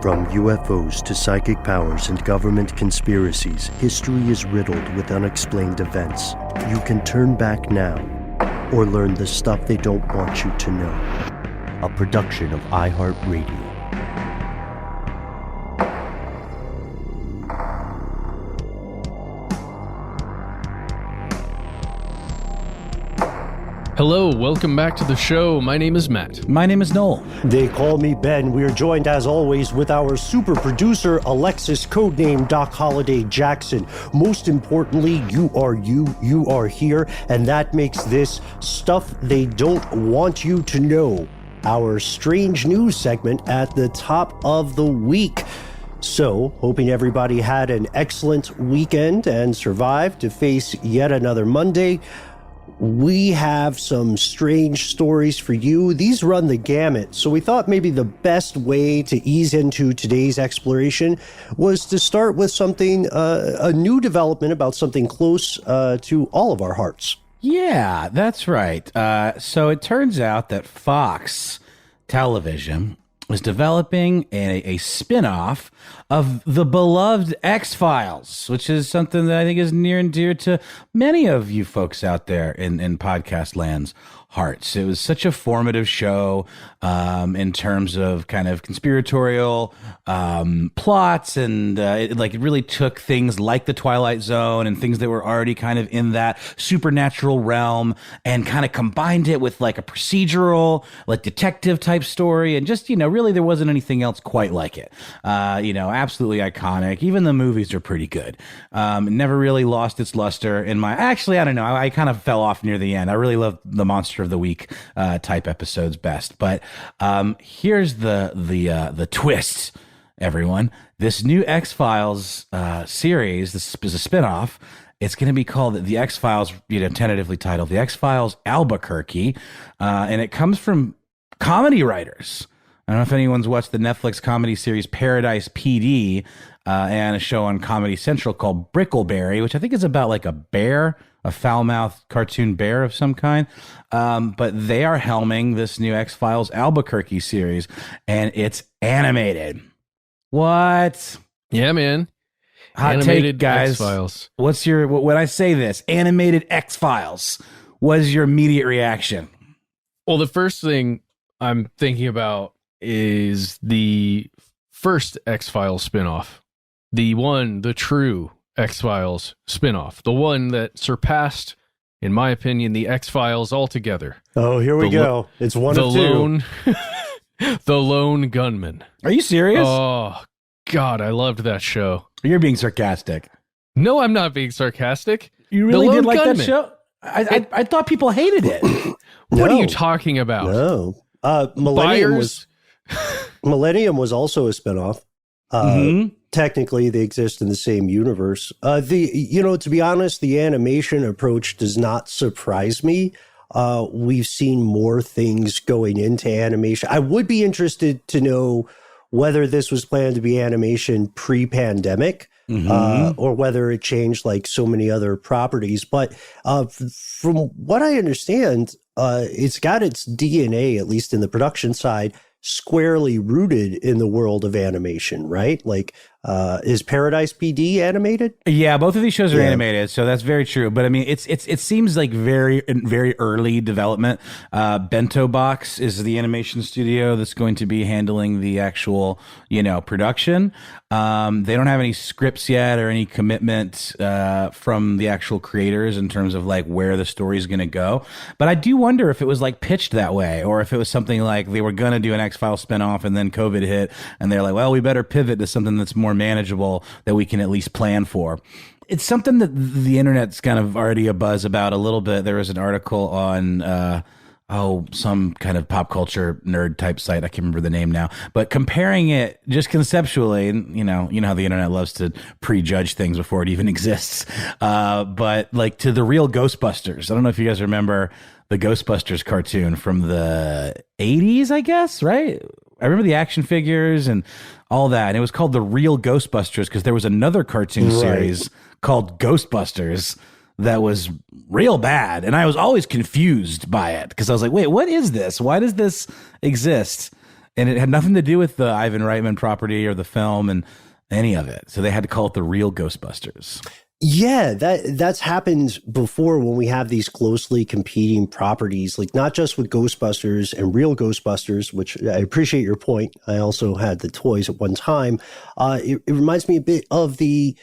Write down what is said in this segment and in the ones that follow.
From UFOs to psychic powers and government conspiracies, history is riddled with unexplained events. You can turn back now or learn the stuff they don't want you to know. A production of iHeartRadio. Hello, welcome back to the show. My name is Matt. My name is Noel. They call me Ben. We are joined, as always, with our super producer, Alexis, codename Doc Holliday Jackson. Most importantly, you are here, and that makes this Stuff They Don't Want You to Know, our strange news segment at the top of the week. So, hoping everybody had an excellent weekend and survived to face yet another Monday. We have some strange stories for you. These run the gamut, so we thought maybe the best way to ease into today's exploration was to start with something, a new development about something close to all of our hearts. Yeah, that's right. So it turns out that Fox Television is developing a spinoff of the beloved X-Files, which is something that I think is near and dear to many of you folks out there in podcast land's hearts. It was such a formative show in terms of kind of conspiratorial plots, and it really took things like the Twilight Zone and things that were already kind of in that supernatural realm and kind of combined it with like a procedural, like detective type story, and just, really there wasn't anything else quite like it. Absolutely iconic. Even the movies are pretty good. Never really lost its luster in my, actually, I don't know. I kind of fell off near the end. I really loved the Monster of the Week type episodes best. But here's the twist, everyone. This new X-Files series, this is a spinoff. It's going to be called The X-Files, tentatively titled The X-Files Albuquerque. And it comes from comedy writers. I don't know if anyone's watched the Netflix comedy series Paradise PD and a show on Comedy Central called Brickleberry, which I think is about like a bear, a foul-mouthed cartoon bear of some kind. But they are helming this new X-Files Albuquerque series, and it's animated. What? Yeah, man. Hot animated take, guys. X-Files. What's your, when I say this, animated X-Files, what is your immediate reaction? Well, the first thing I'm thinking about is the first X-Files spinoff. The true X-Files spinoff. The one that surpassed, in my opinion, the X-Files altogether. Oh, here we go. It's one of two. The Lone Gunman. Are you serious? Oh, God, I loved that show. You're being sarcastic. No, I'm not being sarcastic. You really did like Gunman. that show? I thought people hated it. What are you talking about? No. Millennium was also a spinoff. Technically, they exist in the same universe. To be honest, the animation approach does not surprise me. We've seen more things going into animation. I would be interested to know whether this was planned to be animation pre-pandemic, or whether it changed like so many other properties. But from what I understand, it's got its DNA, at least in the production side, squarely rooted in the world of animation, right? Like, is Paradise PD animated? Yeah, both of these shows are animated, so that's very true. But I mean, it seems like very early development. Bento Box is the animation studio that's going to be handling the actual, production. They don't have any scripts yet or any commitment from the actual creators in terms of like where the story is going to go. But I do wonder if it was like pitched that way, or if it was something like they were going to do an X-Files spinoff and then COVID hit, and they're like, well, we better pivot to something that's more manageable that we can at least plan for. It's something that the internet's kind of already abuzz about a little bit. There was an article on some kind of pop culture nerd type site. I can't remember the name now, but comparing it just conceptually, you know how the internet loves to prejudge things before it even exists. But like to the real Ghostbusters. I don't know if you guys remember the Ghostbusters cartoon from the 80s, I guess, right? I remember the action figures and all that. And it was called The Real Ghostbusters because there was another cartoon series called Ghostbusters that was real bad. And I was always confused by it because I was like, wait, what is this? Why does this exist? and it had nothing to do with the Ivan Reitman property or the film and any of it. So they had to call it the real Ghostbusters. Yeah, that's happened before when we have these closely competing properties, like not just with Ghostbusters and real Ghostbusters, which I appreciate your point. I also had the toys at one time. It reminds me a bit of the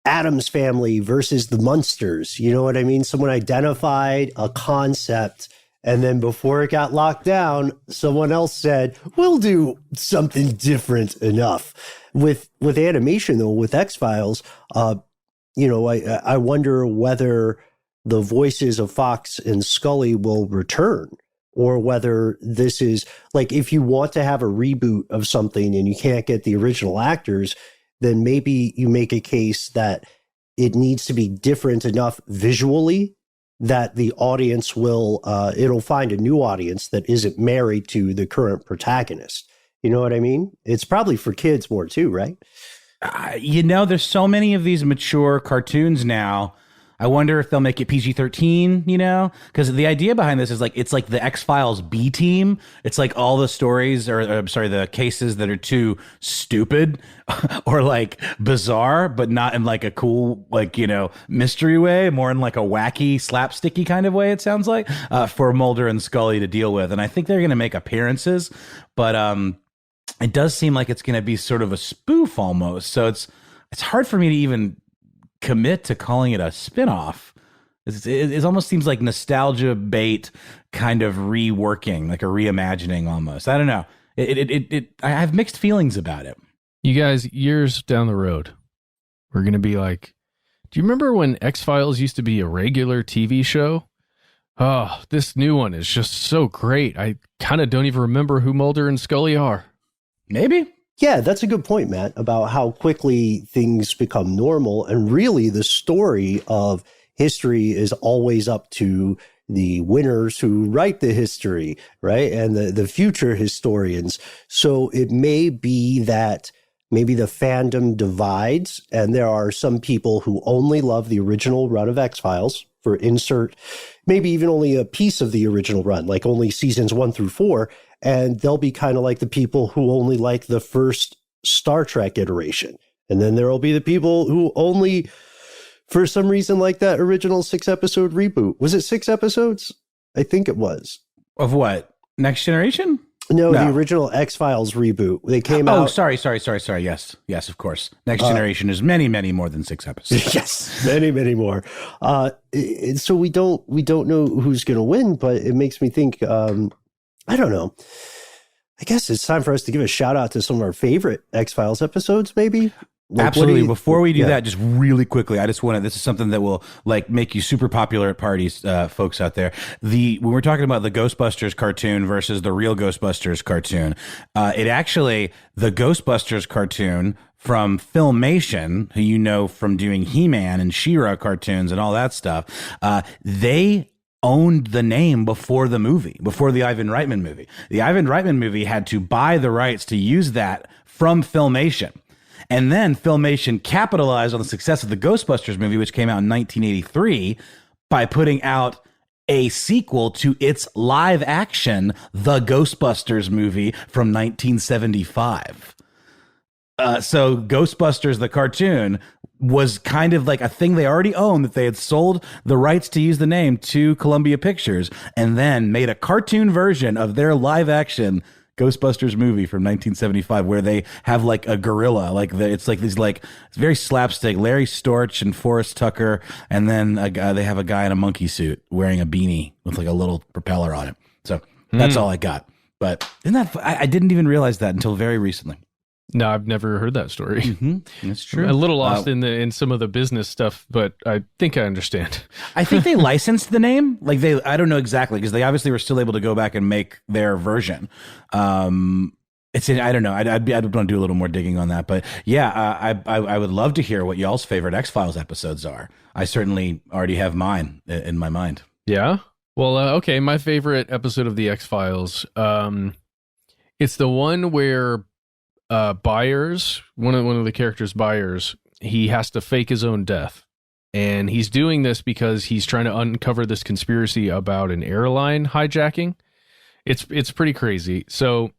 Addams Family versus the Munsters. You know what I mean? Someone identified a concept, and then before it got locked down, someone else said, we'll do something different enough. With animation, though, with X-Files, I wonder whether the voices of Fox and Scully will return, or whether this is like, if you want to have a reboot of something and you can't get the original actors, then maybe you make a case that it needs to be different enough visually that the audience will, it'll find a new audience that isn't married to the current protagonist. You know what I mean? It's probably for kids more too, right? There's so many of these mature cartoons now. I wonder if they'll make it PG-13, because the idea behind this is it's like the X-Files B team. It's like all the stories the cases that are too stupid or like bizarre, but not in like a cool, mystery way, more in like a wacky, slapsticky kind of way, it sounds like, for Mulder and Scully to deal with. And I think they're going to make appearances, but, it does seem like it's going to be sort of a spoof almost. So it's hard for me to even commit to calling it a spinoff. It almost seems like nostalgia bait kind of reworking, like a reimagining almost. I don't know. I have mixed feelings about it. You guys, years down the road, we're going to be like, do you remember when X-Files used to be a regular TV show? Oh, this new one is just so great. I kind of don't even remember who Mulder and Scully are. Maybe. Yeah, that's a good point, Matt, about how quickly things become normal. And really, the story of history is always up to the winners who write the history, right? And the future historians. So it may be that maybe the fandom divides, and there are some people who only love the original run of X-Files for insert, maybe even only a piece of the original run, like only seasons 1 through 4. And they'll be kind of like the people who only like the first Star Trek iteration. And then there will be the people who only, for some reason, like that original 6-episode reboot. Was it 6 episodes? I think it was. Of what? Next Generation? No, the original X-Files reboot. They came out. Oh, sorry. Yes, of course. Next Generation is many, many more than 6 episodes. Yes, many, many more. So we don't know who's going to win, but it makes me think, I don't know. I guess it's time for us to give a shout out to some of our favorite X-Files episodes, maybe. Absolutely. Before we do that, just really quickly, I just want to, this is something that will make you super popular at parties, folks out there. When we're talking about the Ghostbusters cartoon versus the real Ghostbusters cartoon, the Ghostbusters cartoon from Filmation, who you know from doing He-Man and She-Ra cartoons and all that stuff, they owned the name before the Ivan Reitman movie. The Ivan Reitman movie had to buy the rights to use that from Filmation. And then Filmation capitalized on the success of the Ghostbusters movie, which came out in 1983, by putting out a sequel to its live action, The Ghostbusters movie from 1975. So Ghostbusters, the cartoon, was kind of like a thing they already owned, that they had sold the rights to use the name to Columbia Pictures, and then made a cartoon version of their live action Ghostbusters movie from 1975, where they have like a gorilla, it's very slapstick, Larry Storch and Forrest Tucker, and then they have a guy in a monkey suit wearing a beanie with like a little propeller on it. So that's all I got. But I didn't even realize that until very recently. No, I've never heard that story. Mm-hmm. That's true. I'm a little lost in some of the business stuff, but I think I understand. I think they licensed the name. I don't know exactly, because they obviously were still able to go back and make their version. I don't know. I'd want to do a little more digging on that, but yeah, I would love to hear what y'all's favorite X-Files episodes are. I certainly already have mine in my mind. Yeah. Well, okay. My favorite episode of the X-Files. It's the one where Byers, one of the characters, Byers, he has to fake his own death, and he's doing this because he's trying to uncover this conspiracy about an airline hijacking. It's pretty crazy. So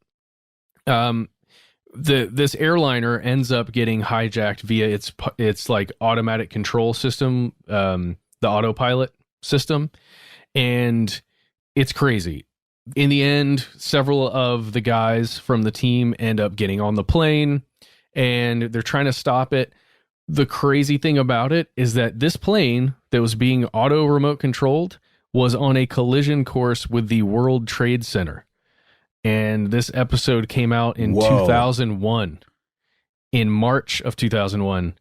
This airliner ends up getting hijacked via its like automatic control system, the autopilot system, and it's crazy. In the end, several of the guys from the team end up getting on the plane, and they're trying to stop it. The crazy thing about it is that this plane that was being auto remote controlled was on a collision course with the World Trade Center. And this episode came out in 2001, in March of 2001,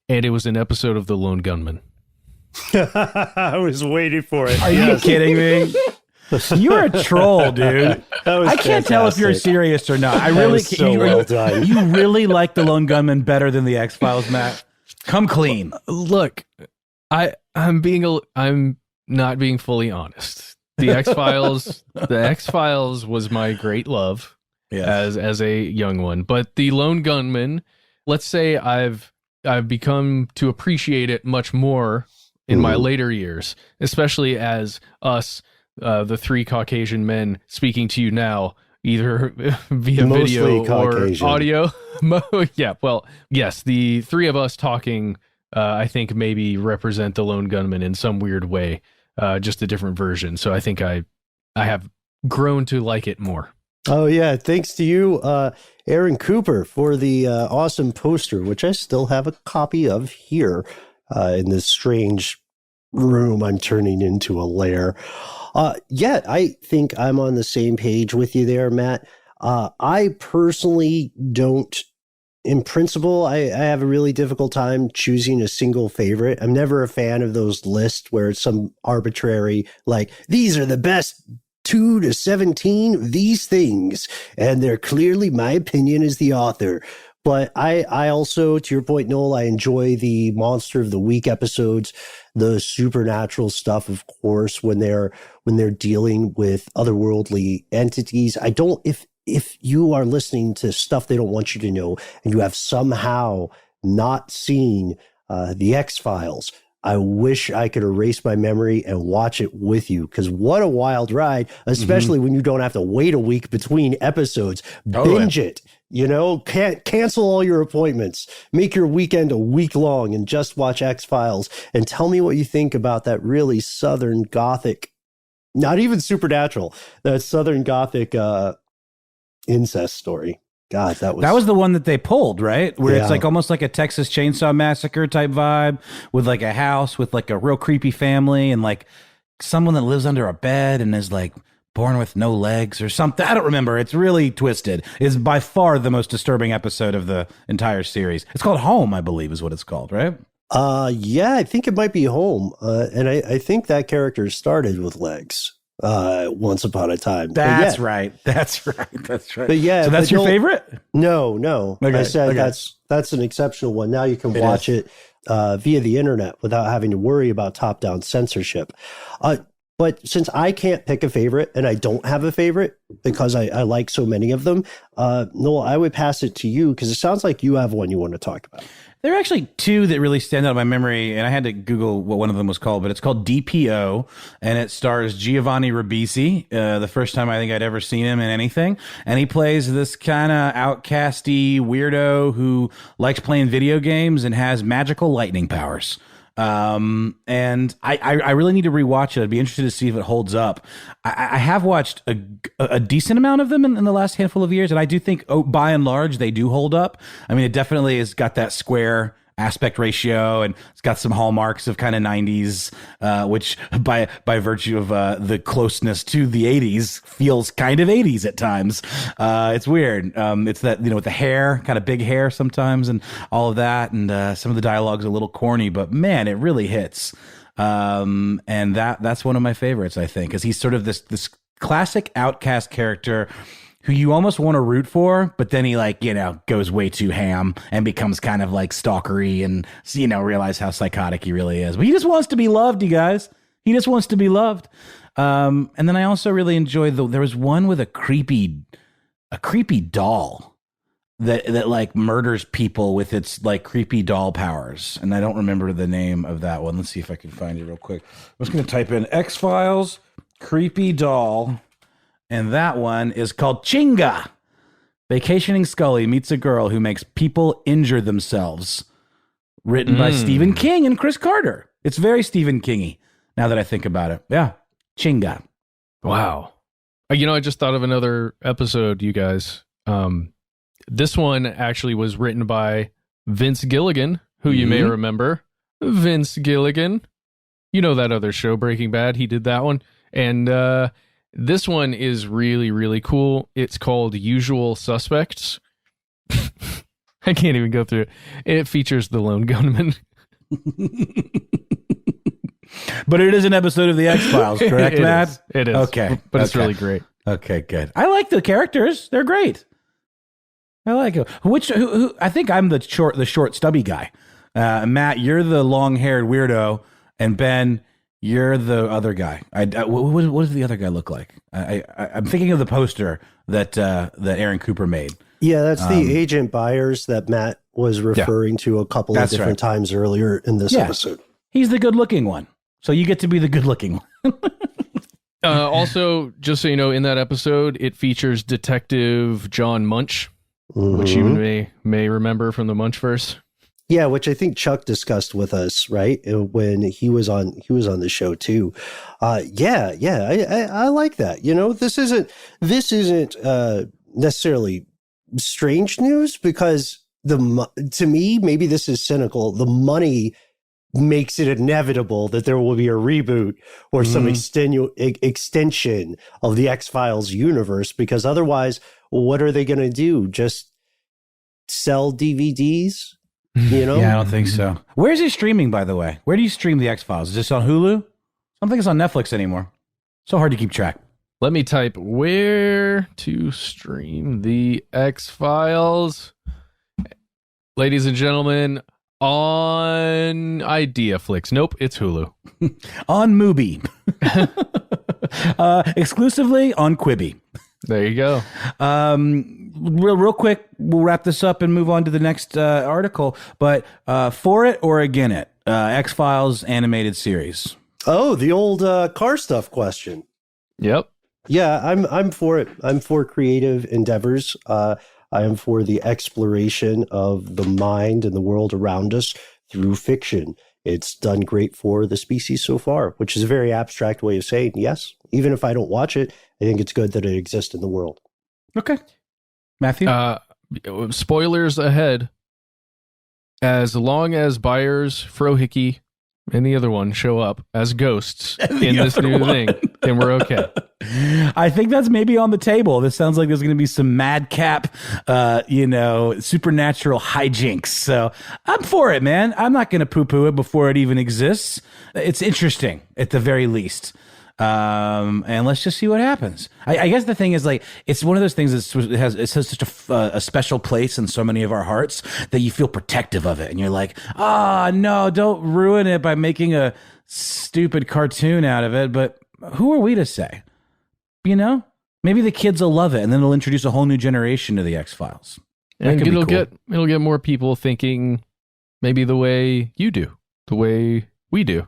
and it was an episode of The Lone Gunman. I was waiting for it. Are you kidding me? You're a troll, dude. I can't tell if you're serious or not. I really so well done. You really like The Lone Gunman better than The X-Files, Matt? Come clean. Look, I'm not being fully honest. The X-Files was my great love as a young one. But The Lone Gunman, let's say I've become to appreciate it much more in my later years, especially as us, the three Caucasian men speaking to you now, either via Mostly video Caucasian. or audio. Yeah, well, yes, the three of us talking, I think maybe represent The Lone Gunman in some weird way. Just a different version. So I think I have grown to like it more. Oh, yeah. Thanks to you, Aaron Cooper, for the awesome poster, which I still have a copy of here in this strange room I'm turning into a lair. Yeah, I think I'm on the same page with you there, Matt. I personally don't. In principle, I have a really difficult time choosing a single favorite. I'm never a fan of those lists where it's some arbitrary, like, these are the best 2 to 17 of these things, and they're clearly my opinion as the author. But I also, to your point, Noel, I enjoy the Monster of the Week episodes, the supernatural stuff, of course, when they're dealing with otherworldly entities. I don't, if you are listening to stuff they don't want you to know and you have somehow not seen the X-Files, I wish I could erase my memory and watch it with you, because what a wild ride, especially when you don't have to wait a week between episodes. Binge it, cancel all your appointments, make your weekend a week long and just watch X-Files, and tell me what you think about that really Southern Gothic, not even supernatural, that Southern Gothic incest story. God, that was the one that they pulled, right? Where it's like almost like a Texas Chainsaw Massacre type vibe, with like a house with like a real creepy family and like someone that lives under a bed and is like born with no legs or something. I don't remember. It's really twisted. It's by far the most disturbing episode of the entire series. It's called Home, I believe, is what it's called, right? Yeah, I think it might be Home. And I think that character started with legs. Once upon a time. That's right. But yeah, so that's your favorite? No. Okay, I said that's an exceptional one. Now you can watch it via the internet without having to worry about top-down censorship. But since I can't pick a favorite, and I don't have a favorite because I like so many of them, Noel, I would pass it to you because it sounds like you have one you want to talk about. There are actually two that really stand out in my memory, and I had to Google what one of them was called, but it's called DPO, and it stars Giovanni Ribisi, the first time I think I'd ever seen him in anything, and he plays this kind of outcasty weirdo who likes playing video games and has magical lightning powers. And I really need to rewatch it. I'd be interested to see if it holds up. I have watched a decent amount of them in the last handful of years, and I do think, by and large, they do hold up. I mean, it definitely has got that square aspect ratio, and it's got some hallmarks of kind of 90s, which by virtue of the closeness to the 80s feels kind of 80s at times. It's weird. It's that, with the hair, kind of big hair sometimes, and all of that, and some of the dialogue's a little corny, but man, it really hits. And that's one of my favorites, I think, because he's sort of this classic outcast character who you almost want to root for, but then he goes way too ham and becomes kind of like stalkery and, realize how psychotic he really is. But he just wants to be loved, you guys. He just wants to be loved. And then I also really enjoyed there was one with a creepy doll that like murders people with its like creepy doll powers. And I don't remember the name of that one. Let's see if I can find it real quick. I'm just going to type in X-Files creepy doll. And that one is called Chinga. Vacationing Scully meets a girl who makes people injure themselves. Written by Stephen King and Chris Carter. It's very Stephen King-y, now that I think about it. Yeah. Chinga. Wow. I just thought of another episode, you guys. This one actually was written by Vince Gilligan, who you may remember. Vince Gilligan. You know that other show, Breaking Bad. He did that one. And this one is really, really cool. It's called Usual Suspects. I can't even go through it. It features the lone gunman. But it is an episode of the X-Files, correct, Matt? It is. Okay. But it's really great. Okay, good. I like the characters. They're great. I like it. Who I think I'm the short, stubby guy. Matt, you're the long-haired weirdo, and Ben, you're the other guy. What does the other guy look like? I'm thinking of the poster that Aaron Cooper made. Yeah, that's the Agent Byers that Matt was referring to a couple of different times earlier in this episode. He's the good-looking one, so you get to be the good-looking one. Also, just so you know, in that episode, it features Detective John Munch, which you may remember from the Munchverse. Yeah, which I think Chuck discussed with us, right, when he was on the show too. I like that. This isn't necessarily strange news, because to me, maybe this is cynical. The money makes it inevitable that there will be a reboot or some extension of the X-Files universe, because otherwise, what are they going to do? Just sell DVDs? Yeah, I don't think so. Where is he streaming, by the way? Where do you stream the X-Files? Is this on Hulu? I don't think it's on Netflix anymore. So hard to keep track. Let me type where to stream the X-Files. Ladies and gentlemen, on IdeaFlix. Nope, it's Hulu. On Mubi. Exclusively on Quibi. There you go. Real quick, we'll wrap this up and move on to the next article. But for it or again it, X-Files animated series. Oh, the old car stuff question. Yep. Yeah, I'm for it. I'm for creative endeavors. I am for the exploration of the mind and the world around us through fiction. It's done great for the species so far, which is a very abstract way of saying yes. Even if I don't watch it, I think it's good that it exists in the world. Okay. Matthew? Spoilers ahead. As long as Byers, Frohickey, and the other one show up as ghosts in this new thing, then we're okay. I think that's maybe on the table. This sounds like there's going to be some madcap, supernatural hijinks. So I'm for it, man. I'm not going to poo-poo it before it even exists. It's interesting, at the very least. And let's just see what happens. I guess the thing is, like, it's one of those things that has such a special place in so many of our hearts that you feel protective of it, and you're like, no, don't ruin it by making a stupid cartoon out of it. But who are we to say? Maybe the kids will love it, and then they'll introduce a whole new generation to the X-Files. And it'll get more people thinking maybe the way you do, the way we do.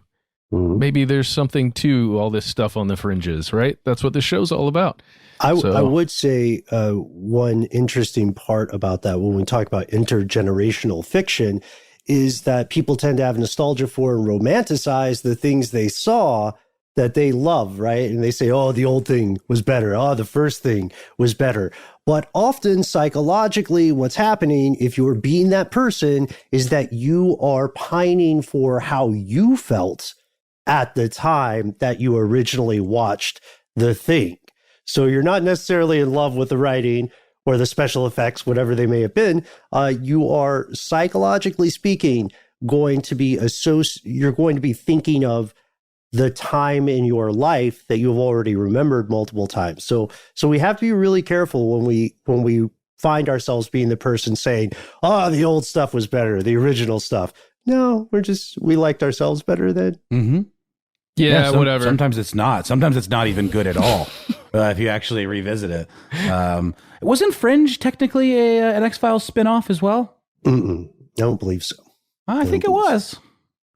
Maybe there's something to all this stuff on the fringes, right? That's what the show's all about. I would say one interesting part about that when we talk about intergenerational fiction is that people tend to have nostalgia for and romanticize the things they saw that they love, right? And they say, oh, the old thing was better. Oh, the first thing was better. But often psychologically, what's happening, if you're being that person, is that you are pining for how you felt at the time that you originally watched the thing. So you're not necessarily in love with the writing or the special effects, whatever they may have been. You are, psychologically speaking, you're going to be thinking of the time in your life that you've already remembered multiple times. So we have to be really careful when we find ourselves being the person saying, oh, the old stuff was better, the original stuff. No, we liked ourselves better then. Mm-hmm. Yeah, whatever. Sometimes it's not. Sometimes it's not even good at all if you actually revisit it. Wasn't Fringe technically an X-Files spinoff as well? I don't believe so. I think it was.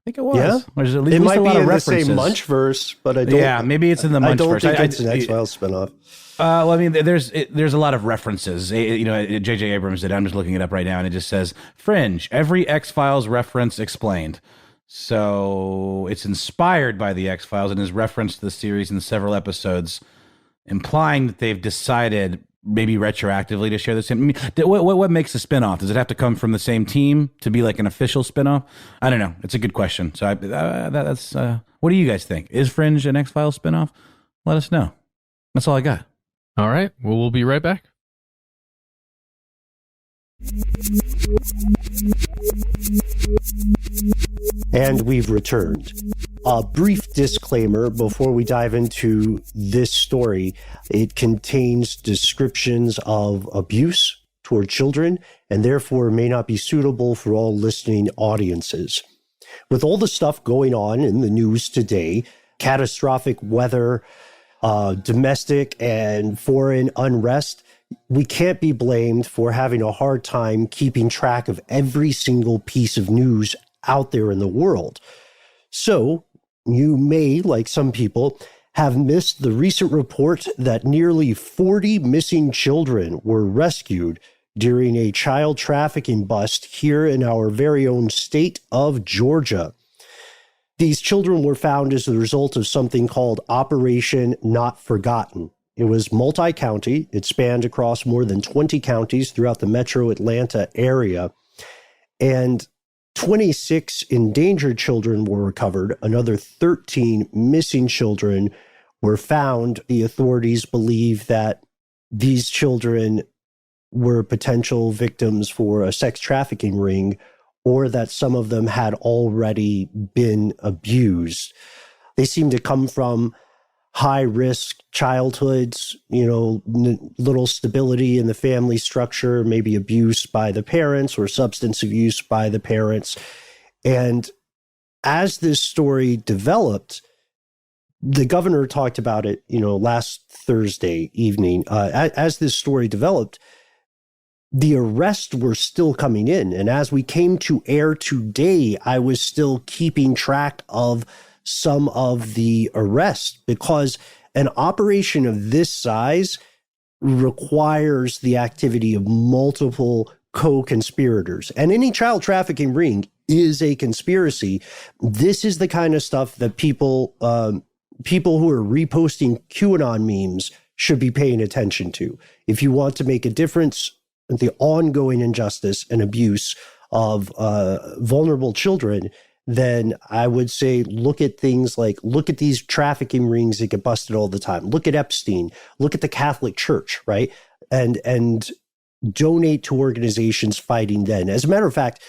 think it was. Yeah, There's at it least might a lot be of in the references. same Munchverse, but I don't. Yeah, maybe it's in the Munchverse. I don't think it's an X-Files spinoff. Well, I mean, there's a lot of references. J.J. Abrams did. I'm just looking it up right now, and it just says Fringe. Every X-Files reference explained. So it's inspired by the X-Files and is referenced to the series in several episodes, implying that they've decided maybe retroactively to share the same. I mean, what makes a spinoff? Does it have to come from the same team to be like an official spinoff? I don't know. It's a good question. So that's what do you guys think? Is Fringe an X-Files spinoff? Let us know. That's all I got. All right. Well, we'll be right back. And we've returned. A brief disclaimer before we dive into this story. It contains descriptions of abuse toward children and therefore may not be suitable for all listening audiences. With all the stuff going on in the news today, catastrophic weather, domestic and foreign unrest, we can't be blamed for having a hard time keeping track of every single piece of news out there in the world. So you may, like some people, have missed the recent report that nearly 40 missing children were rescued during a child trafficking bust here in our very own state of Georgia. These children were found as the result of something called Operation Not Forgotten. It was multi-county. It spanned across more than 20 counties throughout the metro Atlanta area. And 26 endangered children were recovered. Another 13 missing children were found. The authorities believe that these children were potential victims for a sex trafficking ring, or that some of them had already been abused. They seem to come from high-risk childhoods, little stability in the family structure, maybe abuse by the parents or substance abuse by the parents. And as this story developed, the governor talked about it, last Thursday evening. As this story developed, the arrests were still coming in. And as we came to air today, I was still keeping track of some of the arrests, because an operation of this size requires the activity of multiple co-conspirators. And any child trafficking ring is a conspiracy. This is the kind of stuff that people who are reposting QAnon memes should be paying attention to. If you want to make a difference in the ongoing injustice and abuse of vulnerable children, then I would say look at these trafficking rings that get busted all the time. Look at Epstein. Look at the Catholic Church, right? And donate to organizations fighting then. As a matter of fact,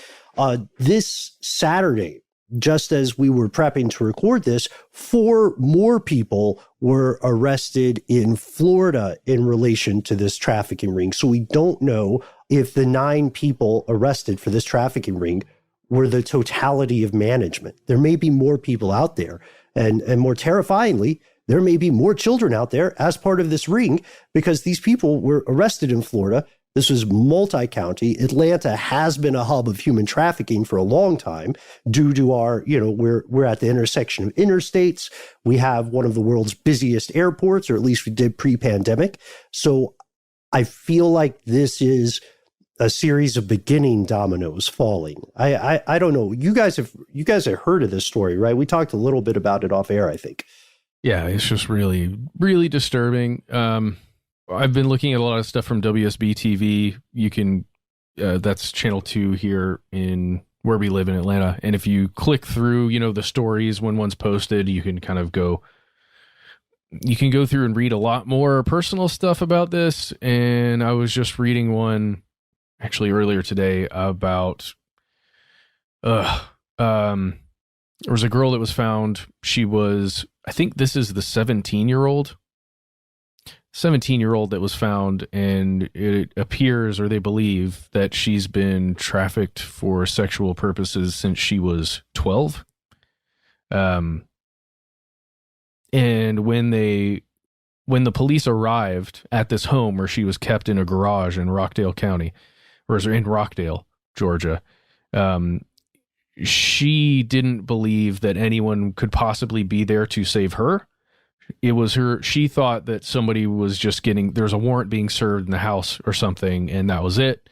this Saturday, just as we were prepping to record this, 4 more people were arrested in Florida in relation to this trafficking ring. So we don't know if the 9 people arrested for this trafficking ring were the totality of management. There may be more people out there. And more terrifyingly, there may be more children out there as part of this ring, because these people were arrested in Florida. This was multi-county. Atlanta has been a hub of human trafficking for a long time due to our, we're at the intersection of interstates. We have one of the world's busiest airports, or at least we did pre-pandemic. So I feel like this is a series of beginning dominoes falling. I don't know. You guys have heard of this story, right? We talked a little bit about it off air, I think. Yeah, it's just really, really disturbing. I've been looking at a lot of stuff from WSB TV. You can, that's channel 2 here in where we live in Atlanta. And if you click through, the stories when one's posted, you can kind of go through and read a lot more personal stuff about this. And I was just reading one actually earlier today about, there was a girl that was found. She was, I think this is the 17-year-old that was found, and it appears, or they believe, that she's been trafficked for sexual purposes since she was 12. And when the police arrived at this home where she was kept in a garage in Rockdale County, or in Rockdale, Georgia, she didn't believe that anyone could possibly be there to save her. It was her. She thought that somebody was just there's a warrant being served in the house or something, and that was it.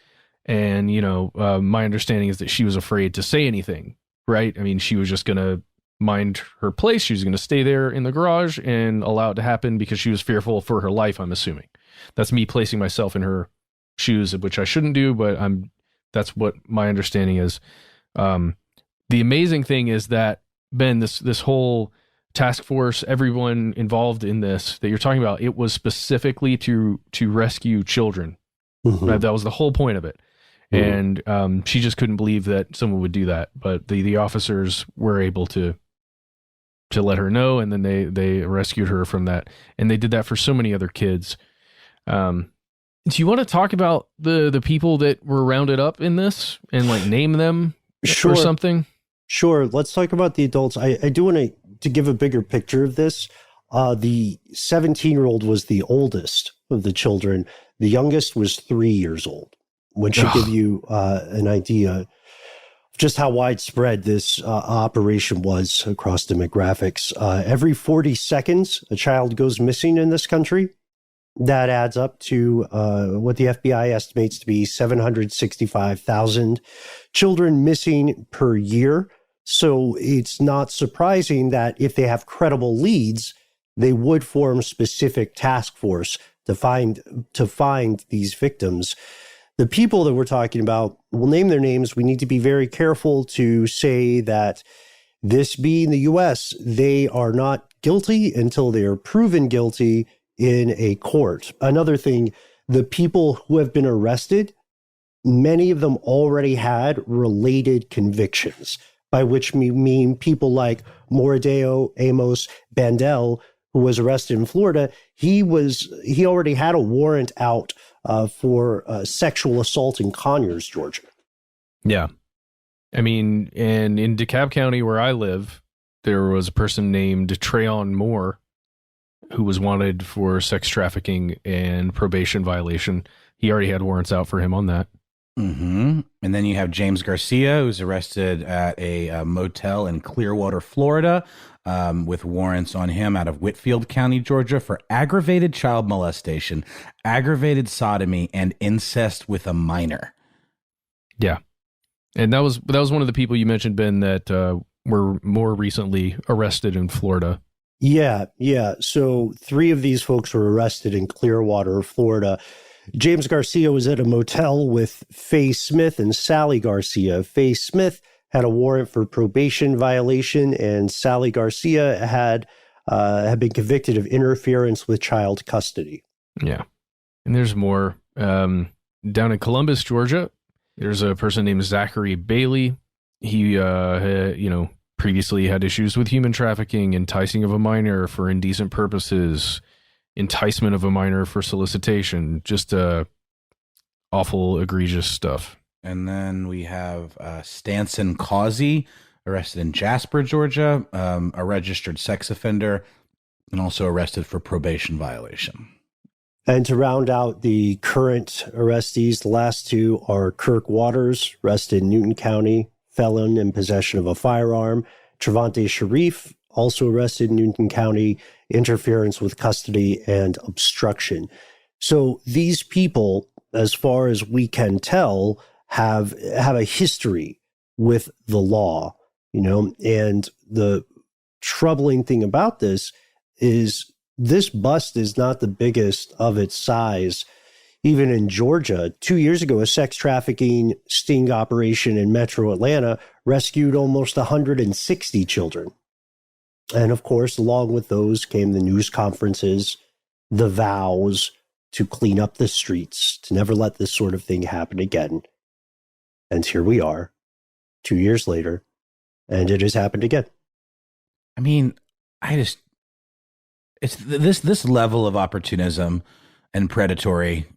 And, my understanding is that she was afraid to say anything, right? I mean, she was just going to mind her place. She was going to stay there in the garage and allow it to happen because she was fearful for her life, I'm assuming. That's me placing myself in her shoes, which I shouldn't do, but that's what my understanding is. The amazing thing is that, Ben, this whole task force, everyone involved in this that you're talking about, it was specifically to rescue children. Mm-hmm. Right? That was the whole point of it. Mm-hmm. And she just couldn't believe that someone would do that. But the officers were able to let her know, and then they rescued her from that. And they did that for so many other kids. Do you want to talk about the people that were rounded up in this and like name them or something? Sure. Let's talk about the adults. I do want to give a bigger picture of this. The 17-year-old was the oldest of the children. The youngest was 3 years old, which should give you an idea of just how widespread this operation was across demographics. Every 40 seconds, a child goes missing in this country. That adds up to what the FBI estimates to be 765,000 children missing per year. So it's not surprising that if they have credible leads, they would form specific task force to find these victims. The people that we're talking about, we'll name their names. We need to be very careful to say that this being the US, they are not guilty until they are proven guilty in a court. Another thing, the people who have been arrested, many of them already had related convictions, by which we mean people like Moradeo Amos Bandel, who was arrested in Florida. He already had a warrant out for sexual assault in Conyers, Georgia. Yeah. I mean, and in DeKalb County, where I live, there was a person named Trayon Moore who was wanted for sex trafficking and probation violation. He already had warrants out for him on that. Mm-hmm. And then you have James Garcia, who's arrested at a motel in Clearwater, Florida, with warrants on him out of Whitfield County, Georgia, for aggravated child molestation, aggravated sodomy, and incest with a minor. Yeah. And that was one of the people you mentioned, Ben, that were more recently arrested in Florida. Yeah. So 3 of these folks were arrested in Clearwater, Florida. James Garcia was at a motel with Faye Smith and Sally Garcia. Faye Smith had a warrant for probation violation, and Sally Garcia had been convicted of interference with child custody. Yeah. And there's more. Down in Columbus, Georgia, there's a person named Zachary Bailey. He, previously had issues with human trafficking, enticing of a minor for indecent purposes, enticement of a minor for solicitation, just awful, egregious stuff. And then we have Stanson Causey, arrested in Jasper, Georgia, a registered sex offender, and also arrested for probation violation. And to round out the current arrestees, the last 2 are Kirk Waters, arrested in Newton County, felon in possession of a firearm. Trevante Sharif, also arrested in Newton County, interference with custody and obstruction. So these people, as far as we can tell, have a history with the law, and the troubling thing about this is this bust is not the biggest of its size. Even in Georgia, 2 years ago, a sex trafficking sting operation in Metro Atlanta rescued almost 160 children. And of course, along with those came the news conferences, the vows to clean up the streets, to never let this sort of thing happen again. And here we are, 2 years later, and it has happened again. I mean, it's this level of opportunism and predatory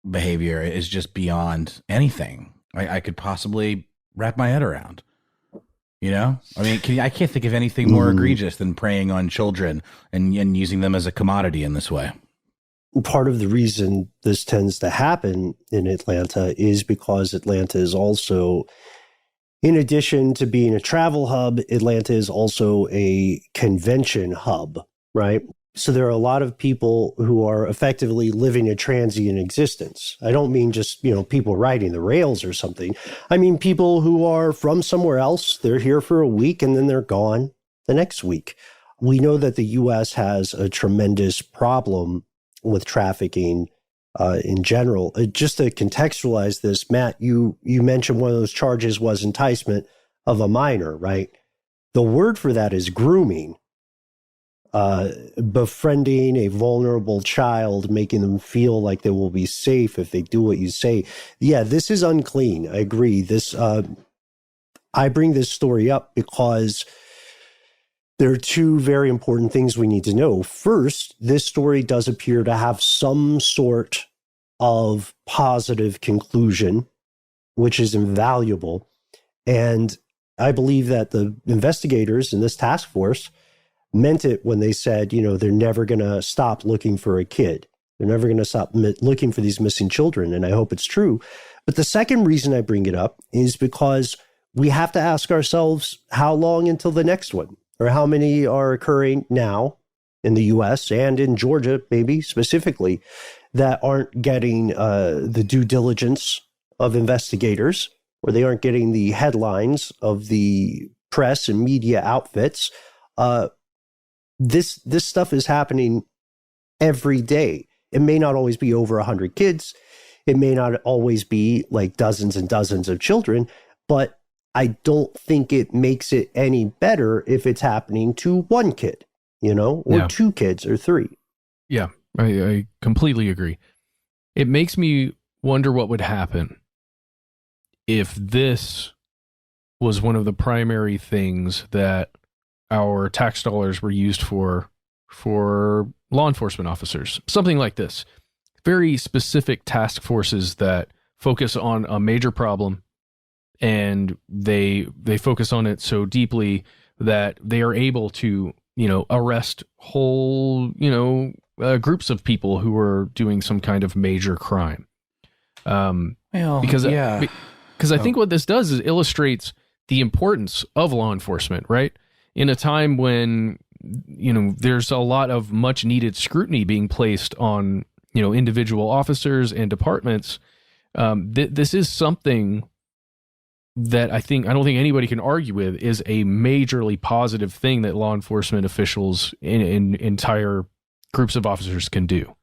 behavior is just beyond anything I could possibly wrap my head around. I mean, I can't think of anything more egregious than preying on children and using them as a commodity in this way. Part of the reason this tends to happen in Atlanta is because Atlanta is also In addition to being a travel hub, Atlanta is also a convention hub, right? So there are a lot of people who are effectively living a transient existence. I don't mean just, people riding the rails or something. I mean people who are from somewhere else. They're here for a week and then they're gone the next week. We know that the U.S. has a tremendous problem with trafficking in general. Just to contextualize this, Matt, you mentioned one of those charges was enticement of a minor, right? The word for that is grooming. Befriending a vulnerable child, making them feel like they will be safe if they do what you say. Yeah, this is unclean. I agree. I bring this story up because there are two very important things we need to know. First, this story does appear to have some sort of positive conclusion, which is invaluable. And I believe that the investigators in this task force meant it when they said, they're never going to stop looking for a kid. They're never going to stop looking for these missing children. And I hope it's true. But the second reason I bring it up is because we have to ask ourselves how long until the next one, or how many are occurring now in the U.S. and in Georgia, maybe specifically, that aren't getting the due diligence of investigators, or they aren't getting the headlines of the press and media outfits. This stuff is happening every day. It may not always be over 100 kids. It may not always be like dozens and dozens of children, but I don't think it makes it any better if it's happening to one kid, or two kids or three. Yeah, I completely agree. It makes me wonder what would happen if this was one of the primary things that our tax dollars were used for law enforcement officers. Something like this. Very specific task forces that focus on a major problem, and they focus on it so deeply that they are able to, arrest whole, groups of people who are doing some kind of major crime. Because I think what this does is illustrates the importance of law enforcement, right? In a time when, there's a lot of much needed scrutiny being placed on, individual officers and departments. This is something that I don't think anybody can argue with is a majorly positive thing that law enforcement officials in entire groups of officers can do.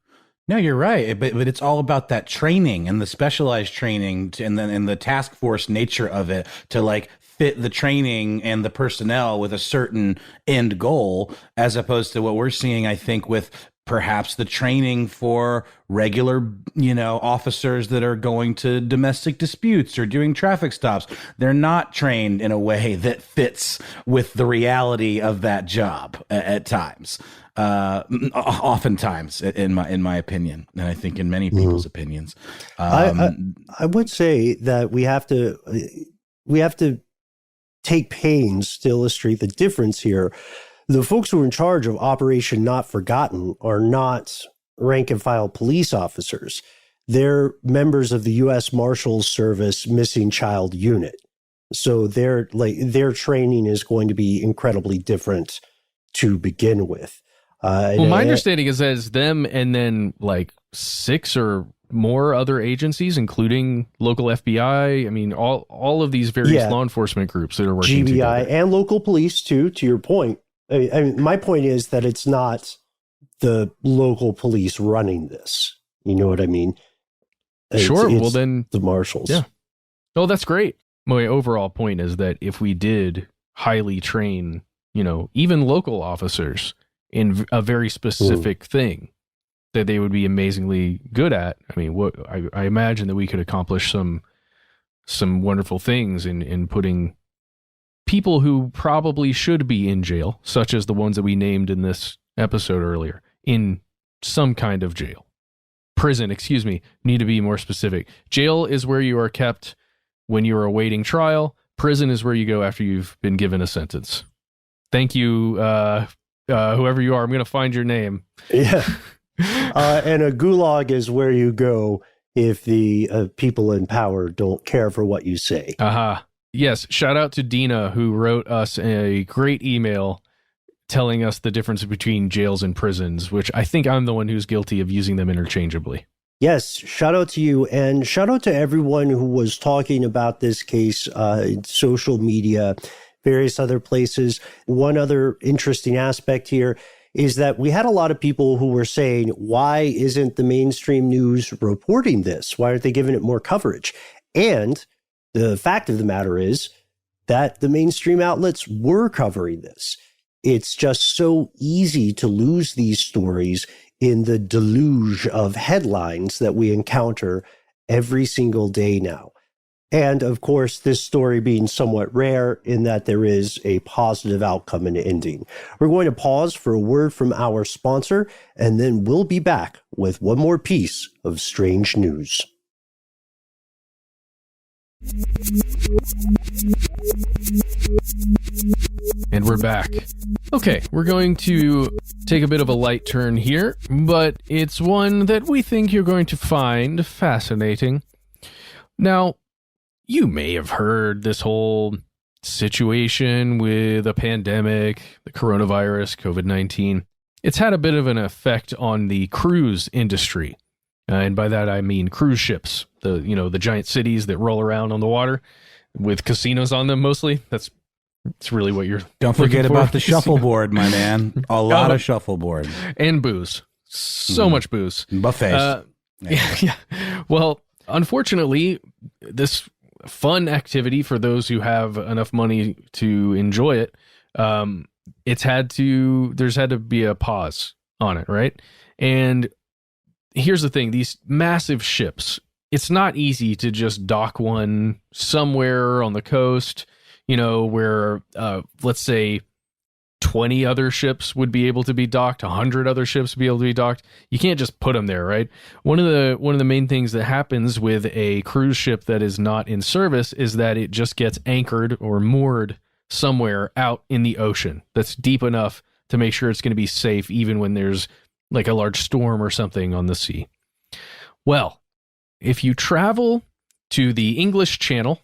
No, you're right, but it's all about that training and the specialized training and then the task force nature of it to fit the training and the personnel with a certain end goal, as opposed to what we're seeing, I think, with perhaps the training for regular, officers that are going to domestic disputes or doing traffic stops. They're not trained in a way that fits with the reality of that job at times. Oftentimes, in my opinion, and I think in many people's opinions. I would say that we have to take pains to illustrate the difference here. The folks who are in charge of Operation Not Forgotten are not rank and file police officers. They're members of the US Marshals Service Missing Child Unit. So their training is going to be incredibly different to begin with. My understanding is that it's them and then 6 or more other agencies, including local FBI. I mean, all of these various law enforcement groups that are working GBI together. And local police too, to your point. I mean, my point is that it's not the local police running this. You know what I mean? Sure. It's well, then the marshals. Yeah. Oh, that's great. My overall point is that if we did highly train, even local officers in a very specific thing that they would be amazingly good at. I mean, I imagine that we could accomplish some wonderful things in putting people who probably should be in jail, such as the ones that we named in this episode earlier, in some kind of jail. Prison, excuse me, need to be more specific. Jail is where you are kept when you are awaiting trial. Prison is where you go after you've been given a sentence. Thank you, whoever you are. I'm going to find your name. Yeah. And a gulag is where you go if the people in power don't care for what you say. Aha. Yes, shout out to Dina, who wrote us a great email telling us the difference between jails and prisons, which I think I'm the one who's guilty of using them interchangeably. Yes, shout out to you, and shout out to everyone who was talking about this case in social media, various other places. One other interesting aspect here is that we had a lot of people who were saying, why isn't the mainstream news reporting this? Why aren't they giving it more coverage? And the fact of the matter is that the mainstream outlets were covering this. It's just so easy to lose these stories in the deluge of headlines that we encounter every single day now. And of course, this story being somewhat rare in that there is a positive outcome and ending. We're going to pause for a word from our sponsor, and then we'll be back with one more piece of strange news. And we're back. Okay, we're going to take a bit of a light turn here, but it's one that we think you're going to find fascinating. Now, you may have heard this whole situation with a pandemic, the coronavirus, COVID-19. It's had a bit of an effect on the cruise industry. And by that, I mean cruise ships, the giant cities that roll around on the water with casinos on them mostly. That's really what you're Don't forget about the shuffleboard, my man. A lot of shuffleboard. And booze. So much booze. Buffets. Yeah. Well, unfortunately, this fun activity for those who have enough money to enjoy it, there's had to be a pause on it, right? And here's the thing, these massive ships, it's not easy to just dock one somewhere on the coast, where, let's say 20 other ships would be able to be docked, 100 other ships be able to be docked. You can't just put them there, right? One of the main things that happens with a cruise ship that is not in service is that it just gets anchored or moored somewhere out in the ocean that's deep enough to make sure it's going to be safe even when there's like a large storm or something on the sea. Well, if you travel to the English Channel,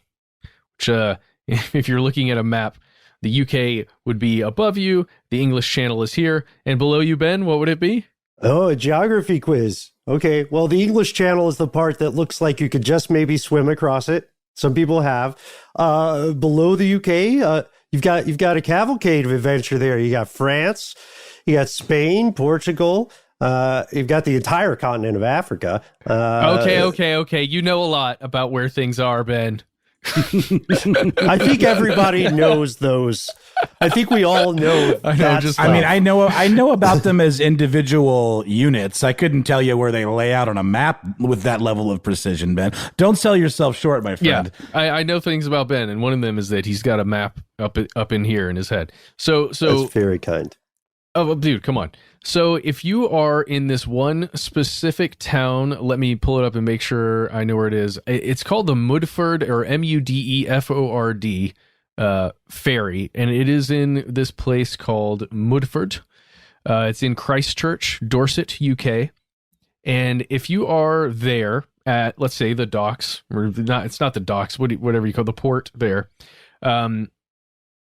which if you're looking at a map, the UK would be above you, the English Channel is here, and below you, Ben, what would it be? Oh, a geography quiz. Okay, well, the English Channel is the part that looks like you could just maybe swim across it. Some people have. Below the UK, you've got a cavalcade of adventure there. You got France, you got Spain, Portugal. You've got the entire continent of Africa. Okay. You know a lot about where things are, Ben. I think everybody knows those. I think we all know. I know about them as individual units. I couldn't tell you where they lay out on a map with that level of precision, Ben. Don't sell yourself short, my friend. Yeah, I know things about Ben, and one of them is that he's got a map up in here in his head. So that's very kind. Oh, dude, come on. So if you are in this one specific town, let me pull it up and make sure I know where it is. It's called the Mudford, or Mudeford ferry, and it is in this place called Mudford. It's in Christchurch, Dorset, UK. And if you are there at, let's say, the docks, or not, it's not the docks, whatever you call the port there,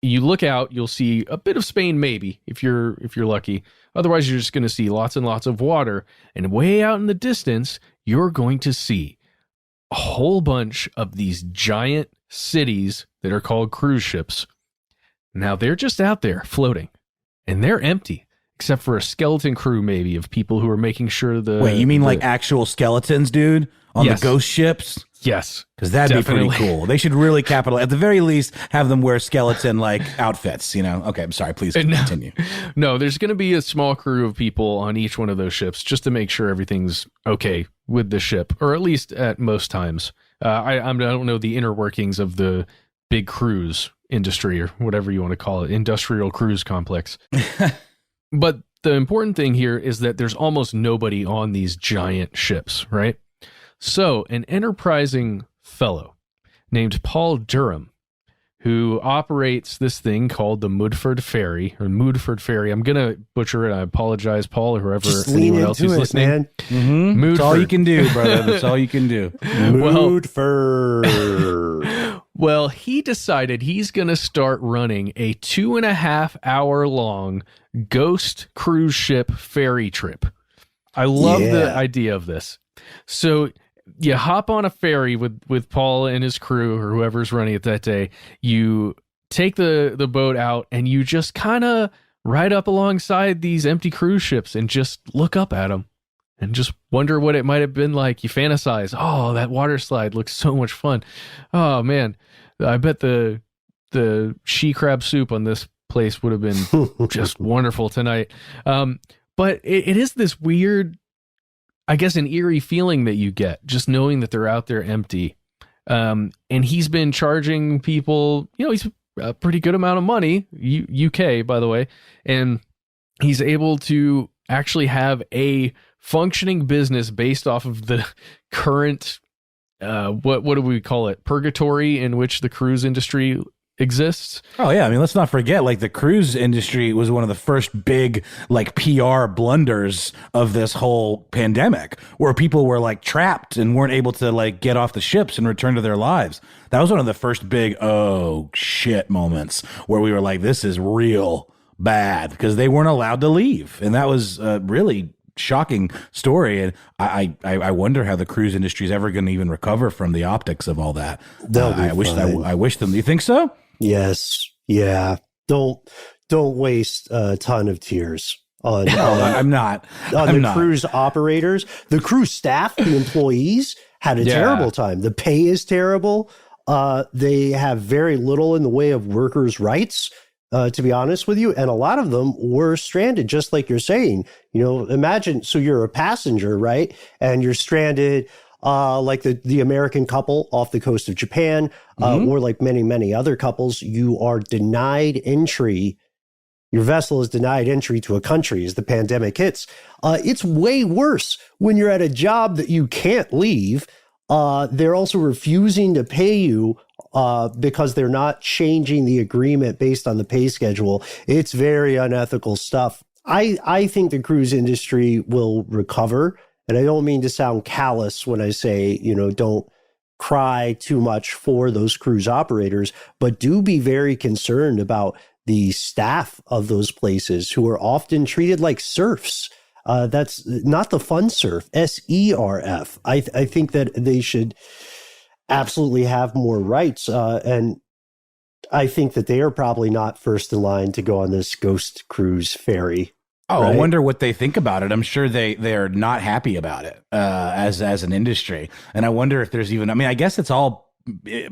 you look out, you'll see a bit of Spain, maybe, if you're lucky. Otherwise, you're just going to see lots and lots of water. And way out in the distance, you're going to see a whole bunch of these giant cities that are called cruise ships. Now, they're just out there floating, and they're empty, except for a skeleton crew, maybe, of people who are making sure Wait, you mean like actual skeletons, dude? On the ghost ships? Yes. Because that'd be pretty cool. They should really capitalize. At the very least, have them wear skeleton-like outfits, Okay, I'm sorry. Please continue. No, there's going to be a small crew of people on each one of those ships just to make sure everything's okay with the ship, or at least at most times. I don't know the inner workings of the big cruise industry, or whatever you want to call it, industrial cruise complex. But the important thing here is that there's almost nobody on these giant ships, right? So an enterprising fellow named Paul Durham, who operates this thing called the Mudford Ferry, or Mudford Ferry. I'm going to butcher it. I apologize, Paul, or whoever anyone else who's listening. Man. Mm-hmm. That's all you can do, brother. That's all you can do. Mudford. Well, he decided he's going to start running a 2.5 hour long ghost cruise ship ferry trip. I love the idea of this. So you hop on a ferry with Paul and his crew or whoever's running it that day. You take the boat out and you just kind of ride up alongside these empty cruise ships and just look up at them and just wonder what it might have been like. You fantasize, oh, that water slide looks so much fun. Oh man, I bet the she crab soup on this place would have been just wonderful tonight. But it is this weird, I guess, an eerie feeling that you get just knowing that they're out there empty. And he's been charging people, he's a pretty good amount of money, UK, by the way. And he's able to actually have a functioning business based off of the current, what do we call it? Purgatory in which the cruise industry exists. Oh yeah, I mean, let's not forget, like, the cruise industry was one of the first big, like, PR blunders of this whole pandemic, where people were like trapped and weren't able to like get off the ships and return to their lives. That was one of the first big oh shit moments where we were like, this is real bad, because they weren't allowed to leave, and that was really shocking story. And I wonder how the cruise industry is ever going to even recover from the optics of all that. I wish them. Do you think so? Yes. Yeah. Don't waste a ton of tears on. I'm not. Cruise operators, the cruise staff, the employees had a terrible time. The pay is terrible. They have very little in the way of workers' rights. To be honest with you, and a lot of them were stranded, just like you're saying. Imagine, so you're a passenger, right? And you're stranded, like the American couple off the coast of Japan, or like many, many other couples. You are denied entry. Your vessel is denied entry to a country as the pandemic hits. It's way worse when you're at a job that you can't leave. They're also refusing to pay you because they're not changing the agreement based on the pay schedule. It's very unethical stuff. I think the cruise industry will recover. And I don't mean to sound callous when I say, don't cry too much for those cruise operators, but do be very concerned about the staff of those places who are often treated like serfs. That's not the fun surf, SERF. I think that they should absolutely have more rights. And I think that they are probably not first in line to go on this ghost cruise ferry. Oh, right? I wonder what they think about it. I'm sure they're not happy about it as an industry. And I wonder if there's even, I guess it's all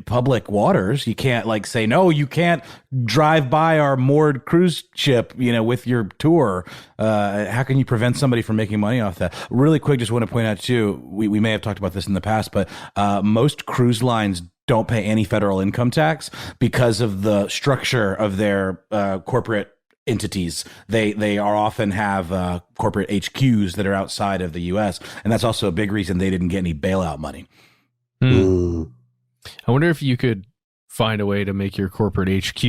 public waters. You can't like say, no, you can't drive by our moored cruise ship, with your tour. How can you prevent somebody from making money off that? Really quick, just want to point out too, we may have talked about this in the past, but most cruise lines don't pay any federal income tax because of the structure of their corporate entities. They are often have corporate HQs that are outside of the US, and that's also a big reason they didn't get any bailout money. I wonder if you could find a way to make your corporate HQ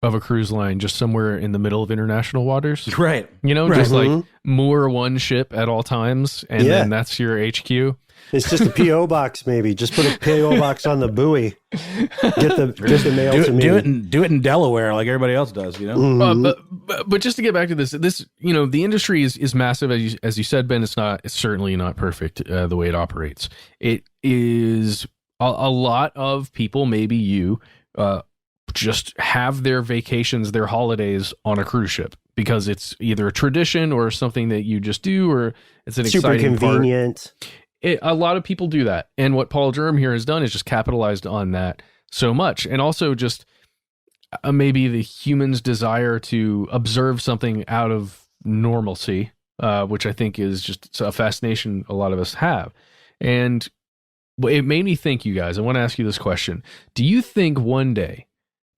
of a cruise line just somewhere in the middle of international waters. Right. Just like moor one ship at all times, and then that's your HQ. It's just a P.O. box, maybe. Just put a P.O. box on the buoy. Get the mail to me. Do it in Delaware like everybody else does, But just to get back to this, the industry is massive. As you said, Ben, it's certainly not perfect the way it operates. It is a lot of people, maybe you, just have their vacations, their holidays on a cruise ship because it's either a tradition or something that you just do, or it's an super exciting convenient part. A lot of people do that. And what Paul Durham here has done is just capitalized on that so much. And also just maybe the human's desire to observe something out of normalcy, which I think is just a fascination a lot of us have. And it made me think, you guys, I want to ask you this question. Do you think one day,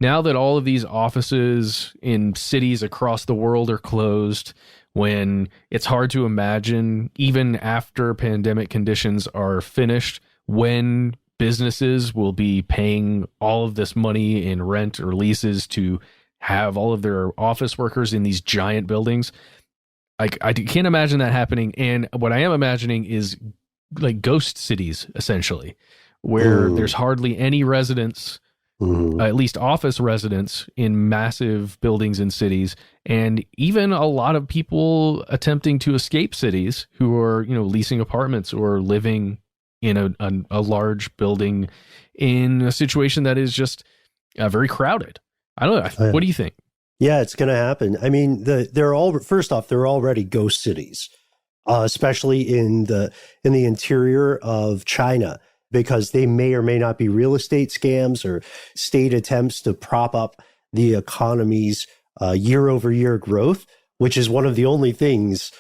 now that all of these offices in cities across the world are closed, when it's hard to imagine, even after pandemic conditions are finished, when businesses will be paying all of this money in rent or leases to have all of their office workers in these giant buildings? I can't imagine that happening. And what I am imagining is like ghost cities, essentially, where there's hardly any residents. at least office residents in massive buildings in cities, and even a lot of people attempting to escape cities who are, leasing apartments or living in a large building in a situation that is just very crowded. I don't know. Oh, yeah. What do you think? Yeah, it's going to happen. I mean, first off, they're already ghost cities, especially in the interior of China, because they may or may not be real estate scams or state attempts to prop up the economy's year-over-year growth, which is one of the only things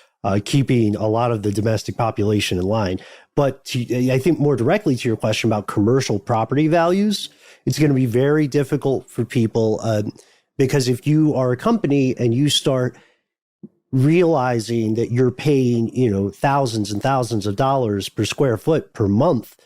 keeping a lot of the domestic population in line. But I think more directly to your question about commercial property values, it's going to be very difficult for people because if you are a company and you start realizing that you're paying, thousands and thousands of dollars per square foot per month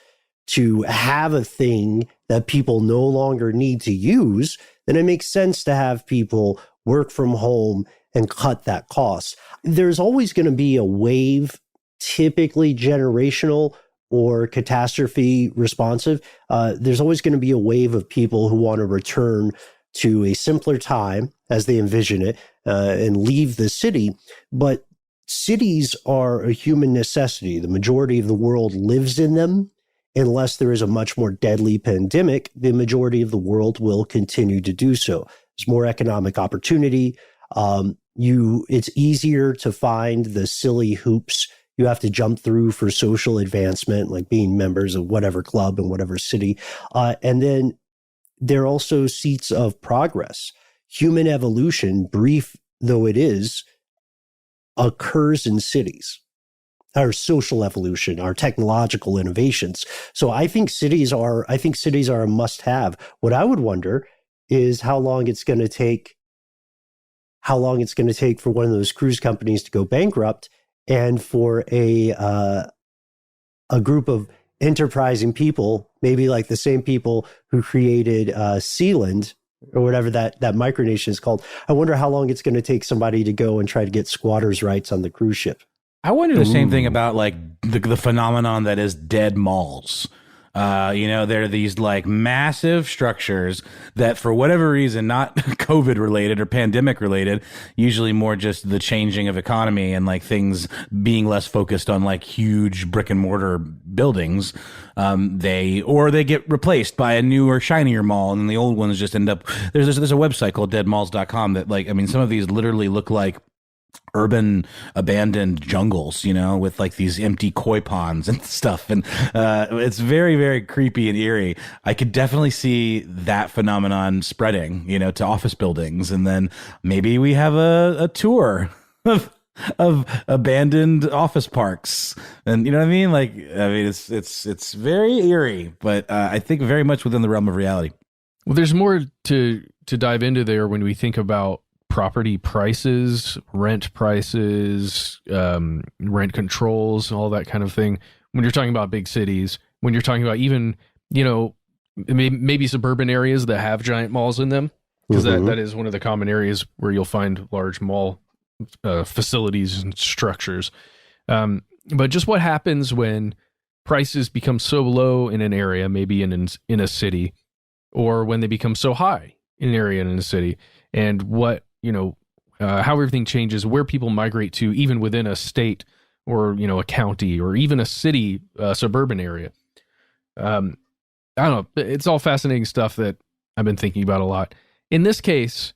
to have a thing that people no longer need to use, then it makes sense to have people work from home and cut that cost. There's always going to be a wave, typically generational or catastrophe responsive. There's always going to be a wave of people who want to return to a simpler time as they envision it and leave the city. But cities are a human necessity. The majority of the world lives in them. Unless there is a much more deadly pandemic, the majority of the world will continue to do so. There's more economic opportunity. It's easier to find the silly hoops you have to jump through for social advancement, like being members of whatever club in whatever city. And then there are also seats of progress. Human evolution, brief though it is, occurs in cities. Our social evolution, our technological innovations. So I think cities are a must-have. What I would wonder is how long it's going to take for one of those cruise companies to go bankrupt, and for a group of enterprising people, maybe like the same people who created Sealand or whatever that micronation is called. I wonder how long it's going to take somebody to go and try to get squatters' rights on the cruise ship. I wonder the same thing about like the phenomenon that is dead malls. There are these like massive structures that for whatever reason, not COVID related or pandemic related, usually more just the changing of economy and like things being less focused on like huge brick and mortar buildings. They get replaced by a newer, shinier mall, and then the old ones just end up, there's a website called deadmalls.com that some of these literally look like urban abandoned jungles, with like these empty koi ponds and stuff. And it's very, very creepy and eerie. I could definitely see that phenomenon spreading, to office buildings. And then maybe we have a tour of abandoned office parks. And you know what I mean? It's very eerie, but I think very much within the realm of reality. Well, there's more to dive into there when we think about property prices, rent prices, rent controls, all that kind of thing. When you're talking about big cities, when you're talking about even, maybe suburban areas that have giant malls in them, because that is one of the common areas where you'll find large mall facilities and structures. But just what happens when prices become so low in an area, maybe in a city, or when they become so high in an area in a city, and what how everything changes, where people migrate to, even within a state or, a county or even a city, suburban area. I don't know. It's all fascinating stuff that I've been thinking about a lot. In this case,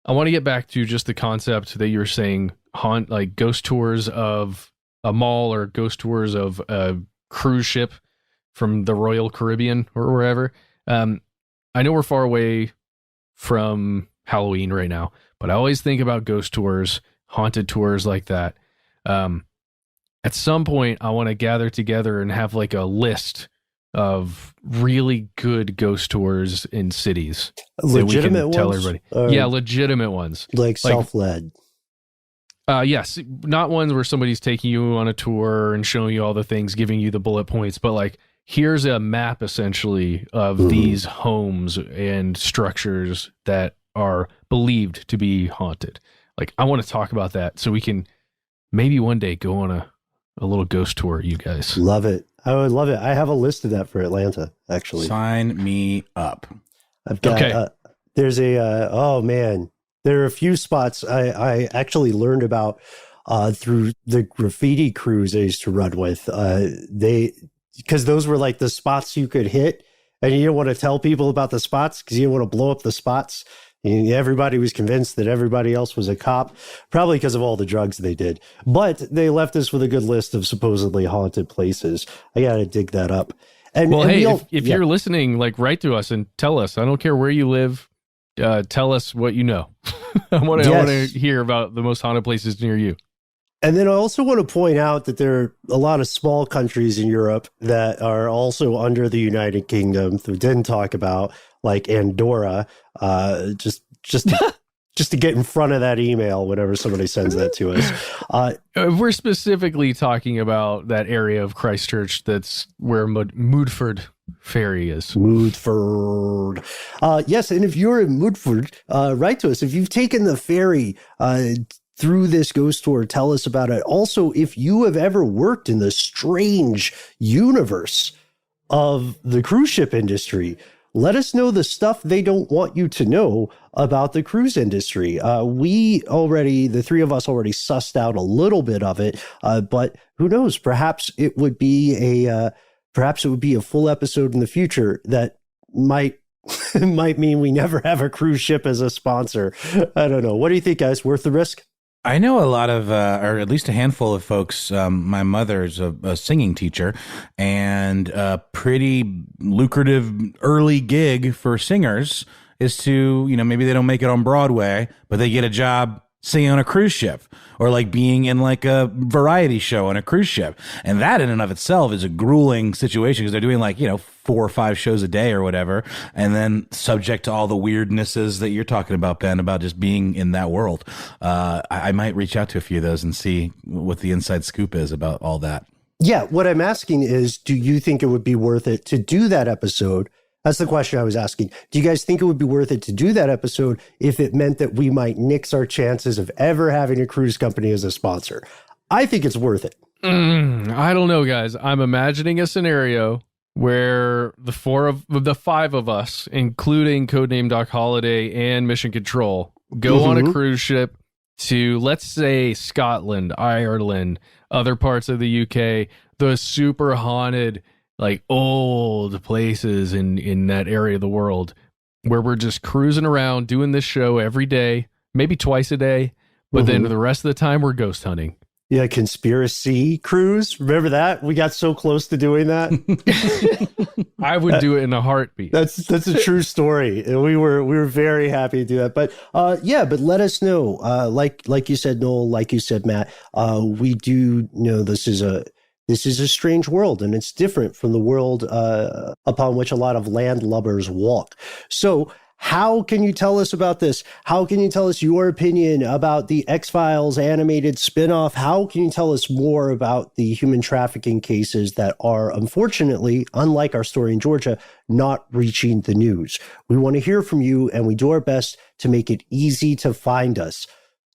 I want to get back to just the concept that you're saying, like ghost tours of a mall or ghost tours of a cruise ship from the Royal Caribbean or wherever. I know we're far away from Halloween right now, but I always think about ghost tours, haunted tours like that. At some point, I want to gather together and have like a list of really good ghost tours in cities. Legitimate ones? Tell everybody. Yeah, legitimate ones. Like self-led. Yes, not ones where somebody's taking you on a tour and showing you all the things, giving you the bullet points, but like, here's a map essentially of these homes and structures that are believed to be haunted. Like, I want to talk about that so we can maybe one day go on a little ghost tour, you guys. Love it. I would love it. I have a list of that for Atlanta, actually. Sign me up. I've got, Okay. there's oh man, there are a few spots I actually learned about through the graffiti crews I used to run with. Because those were like the spots you could hit, and you didn't want to tell people about the spots because you didn't want to blow up the spots. And everybody was convinced that everybody else was a cop, probably because of all the drugs they did. But they left us with a good list of supposedly haunted places. I got to dig that up. Well, hey, if you're listening, like, write to us and tell us. I don't care where you live. Tell us what you know. I want to hear about the most haunted places near you. And then I also want to point out that there are a lot of small countries in Europe that are also under the United Kingdom that we didn't talk about, like Andorra, just to get in front of that email whenever somebody sends that to us. We're specifically talking about that area of Christchurch that's where Moodford Ferry is. Moodford. Yes, and if you're in Moodford, write to us. If you've taken the ferry through this ghost tour, tell us about it. Also, if you have ever worked in the strange universe of the cruise ship industry, let us know the stuff they don't want you to know about the cruise industry. The three of us already sussed out a little bit of it, but who knows? Perhaps it would be a full episode in the future that might mean we never have a cruise ship as a sponsor. I don't know. What do you think, guys? Worth the risk? I know a lot of, or at least a handful of folks. My mother's a singing teacher, and a pretty lucrative early gig for singers is to, maybe they don't make it on Broadway, but they get a job singing on a cruise ship, or like being in like a variety show on a cruise ship. And that in and of itself is a grueling situation because they're doing like, 4 or 5 shows a day or whatever. And then subject to all the weirdnesses that you're talking about, Ben, about just being in that world. I might reach out to a few of those and see what the inside scoop is about all that. Yeah. What I'm asking is, do you think it would be worth it to do that episode? That's the question I was asking. Do you guys think it would be worth it to do that episode if it meant that we might nix our chances of ever having a cruise company as a sponsor? I think it's worth it. I don't know, guys. I'm imagining a scenario where the 5 of us, including Codename Doc Holliday and Mission Control, go on a cruise ship to, let's say, Scotland, Ireland, other parts of the UK, the super haunted, like old places in that area of the world, where we're just cruising around doing this show every day, maybe twice a day, but then the rest of the time we're ghost hunting. Yeah, conspiracy cruise. Remember that? We got so close to doing that. I would do it in a heartbeat. That's a true story. And we were very happy to do that. But but let us know. Like you said, Noel, like you said, Matt, we do know this is a strange world, and it's different from the world upon which a lot of landlubbers walk. So how can you tell us about this? How can you tell us your opinion about the X-Files animated spinoff? How can you tell us more about the human trafficking cases that are, unfortunately, unlike our story in Georgia, not reaching the news? We want to hear from you, and we do our best to make it easy to find us.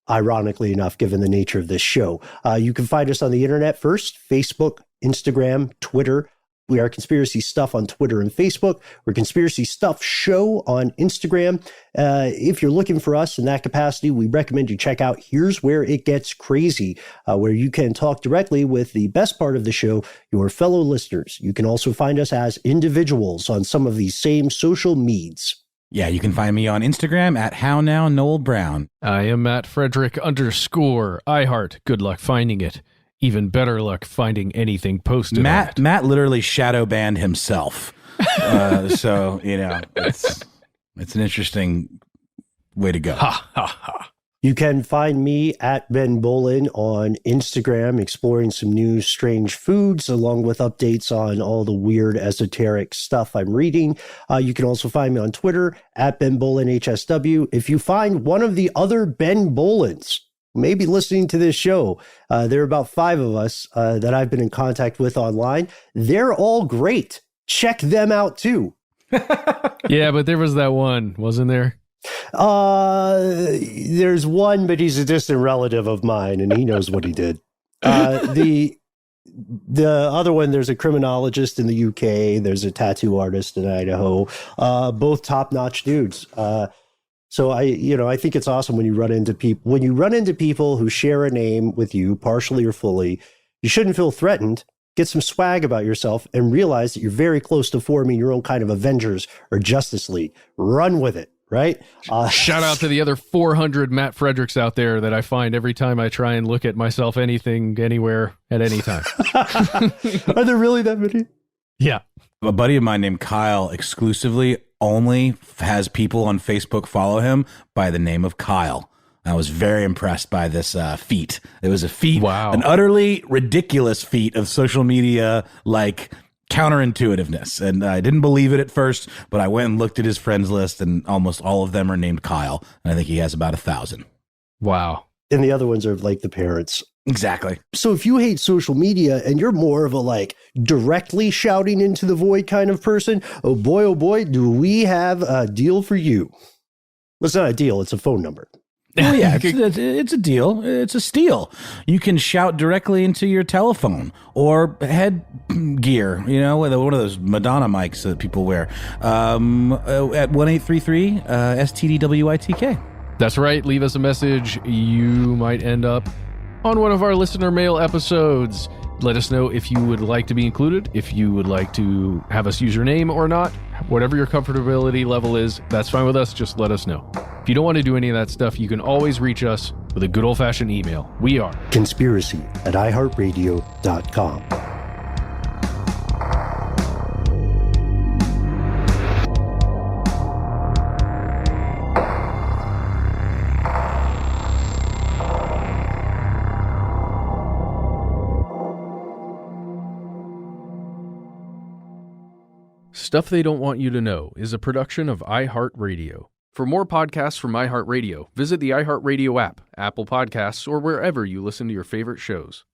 Ironically enough, given the nature of this show. You can find us on the internet first, Facebook, Instagram, Twitter. We are Conspiracy Stuff on Twitter and Facebook. We're Conspiracy Stuff Show on Instagram. If you're looking for us in that capacity, we recommend you check out Here's Where It Gets Crazy, where you can talk directly with the best part of the show, your fellow listeners. You can also find us as individuals on some of these same social medias. Yeah, you can find me on Instagram at HowNowNoelBrown. I am Matt Frederick _iHeart. Good luck finding it. Even better luck finding anything posted. Matt literally shadow banned himself. So, it's an interesting way to go. Ha, ha, ha. You can find me at Ben Bolin on Instagram, exploring some new strange foods, along with updates on all the weird esoteric stuff I'm reading. You can also find me on Twitter at Ben Bolin HSW. If you find one of the other Ben Bolins, maybe listening to this show, there are about 5 of us that I've been in contact with online. They're all great. Check them out too. Yeah, but there was that one, wasn't there? There's one, but he's a distant relative of mine, and he knows what he did. The the other one, there's a criminologist in the UK. There's a tattoo artist in Idaho. Both top-notch dudes. So I think it's awesome when you run into people who share a name with you, partially or fully. You shouldn't feel threatened. Get some swag about yourself and realize that you're very close to forming your own kind of Avengers or Justice League. Run with it, right? Shout out to the other 400 Matt Fredericks out there that I find every time I try and look at myself anything, anywhere, at any time. Are there really that many? Yeah. A buddy of mine named Kyle exclusively only has people on Facebook follow him by the name of Kyle. I was very impressed by this feat. It was a feat, wow, an utterly ridiculous feat of social media, like counterintuitiveness. And I didn't believe it at first, but I went and looked at his friends list, and almost all of them are named Kyle. And I think he has about 1,000. Wow. And the other ones are like the parents. Exactly. So if you hate social media and you're more of a like directly shouting into the void kind of person, oh boy, do we have a deal for you. Well, it's not a deal, it's a phone number. Oh, yeah, it's a deal. It's a steal. You can shout directly into your telephone or headgear, with one of those Madonna mics that people wear, at 1-833 STDWYTK. That's right. Leave us a message. You might end up on one of our listener mail episodes. Let us know if you would like to be included, if you would like to have us use your name or not. Whatever your comfortability level is, that's fine with us. Just let us know. If you don't want to do any of that stuff, you can always reach us with a good old-fashioned email. We are conspiracy@iHeartRadio.com. Stuff They Don't Want You to Know is a production of iHeartRadio. For more podcasts from iHeartRadio, visit the iHeartRadio app, Apple Podcasts, or wherever you listen to your favorite shows.